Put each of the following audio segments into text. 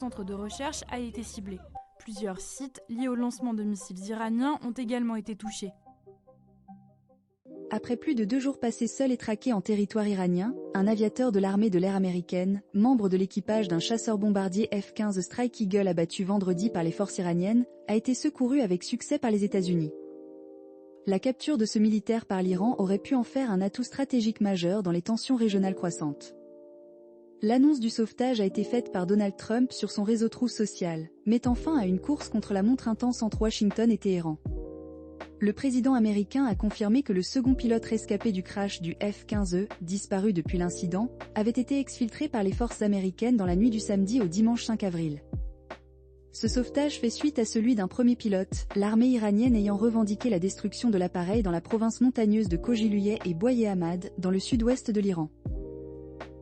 centre de recherche a été ciblé. Plusieurs sites liés au lancement de missiles iraniens ont également été touchés. Après plus de 2 jours passés seul et traqué en territoire iranien, un aviateur de l'armée de l'air américaine, membre de l'équipage d'un chasseur-bombardier F-15 Strike Eagle abattu vendredi par les forces iraniennes, a été secouru avec succès par les États-Unis. La capture de ce militaire par l'Iran aurait pu en faire un atout stratégique majeur dans les tensions régionales croissantes. L'annonce du sauvetage a été faite par Donald Trump sur son réseau Truth Social, mettant fin à une course contre la montre intense entre Washington et Téhéran. Le président américain a confirmé que le second pilote rescapé du crash du F-15E, disparu depuis l'incident, avait été exfiltré par les forces américaines dans la nuit du samedi au dimanche 5 avril. Ce sauvetage fait suite à celui d'un premier pilote, l'armée iranienne ayant revendiqué la destruction de l'appareil dans la province montagneuse de Khogiluye et Boye Ahmad, dans le sud-ouest de l'Iran.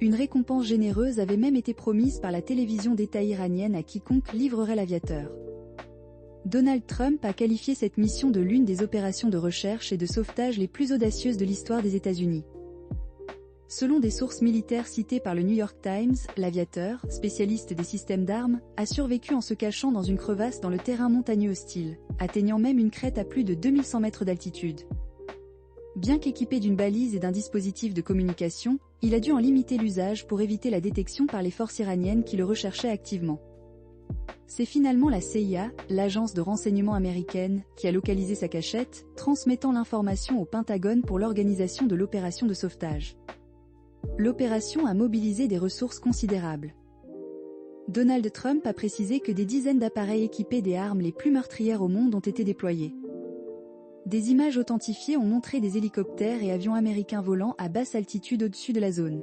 Une récompense généreuse avait même été promise par la télévision d'État iranienne à quiconque livrerait l'aviateur. Donald Trump a qualifié cette mission de l'une des opérations de recherche et de sauvetage les plus audacieuses de l'histoire des États-Unis. Selon des sources militaires citées par le New York Times, l'aviateur, spécialiste des systèmes d'armes, a survécu en se cachant dans une crevasse dans le terrain montagneux hostile, atteignant même une crête à plus de 2100 mètres d'altitude. Bien qu'équipé d'une balise et d'un dispositif de communication, il a dû en limiter l'usage pour éviter la détection par les forces iraniennes qui le recherchaient activement. C'est finalement la CIA, l'agence de renseignement américaine, qui a localisé sa cachette, transmettant l'information au Pentagone pour l'organisation de l'opération de sauvetage. L'opération a mobilisé des ressources considérables. Donald Trump a précisé que des dizaines d'appareils équipés des armes les plus meurtrières au monde ont été déployés. Des images authentifiées ont montré des hélicoptères et avions américains volant à basse altitude au-dessus de la zone.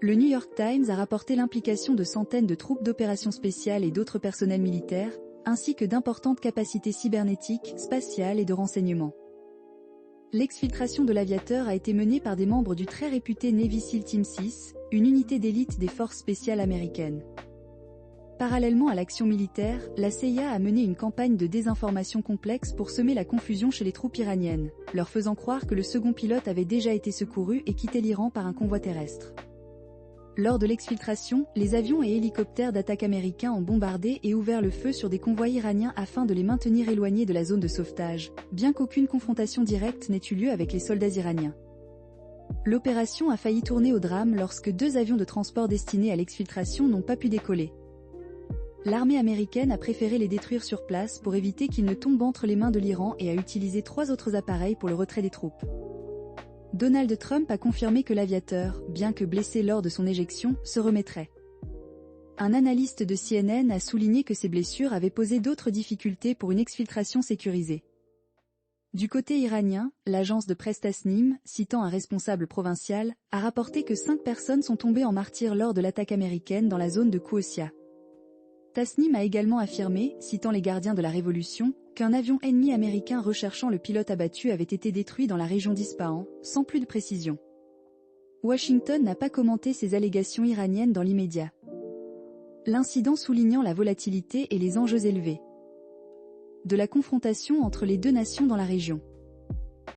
Le New York Times a rapporté l'implication de centaines de troupes d'opérations spéciales et d'autres personnels militaires, ainsi que d'importantes capacités cybernétiques, spatiales et de renseignement. L'exfiltration de l'aviateur a été menée par des membres du très réputé Navy SEAL Team 6, une unité d'élite des forces spéciales américaines. Parallèlement à l'action militaire, la CIA a mené une campagne de désinformation complexe pour semer la confusion chez les troupes iraniennes, leur faisant croire que le second pilote avait déjà été secouru et quitté l'Iran par un convoi terrestre. Lors de l'exfiltration, les avions et hélicoptères d'attaque américains ont bombardé et ouvert le feu sur des convois iraniens afin de les maintenir éloignés de la zone de sauvetage, bien qu'aucune confrontation directe n'ait eu lieu avec les soldats iraniens. L'opération a failli tourner au drame lorsque 2 avions de transport destinés à l'exfiltration n'ont pas pu décoller. L'armée américaine a préféré les détruire sur place pour éviter qu'ils ne tombent entre les mains de l'Iran et a utilisé 3 autres appareils pour le retrait des troupes. Donald Trump a confirmé que l'aviateur, bien que blessé lors de son éjection, se remettrait. Un analyste de CNN a souligné que ces blessures avaient posé d'autres difficultés pour une exfiltration sécurisée. Du côté iranien, l'agence de presse Tasnim, citant un responsable provincial, a rapporté que 5 personnes sont tombées en martyrs lors de l'attaque américaine dans la zone de Kouossia. Tasnim a également affirmé, citant les gardiens de la Révolution, qu'un avion ennemi américain recherchant le pilote abattu avait été détruit dans la région d'Ispahan, sans plus de précision. Washington n'a pas commenté ces allégations iraniennes dans l'immédiat. L'incident soulignant la volatilité et les enjeux élevés de la confrontation entre les 2 nations dans la région.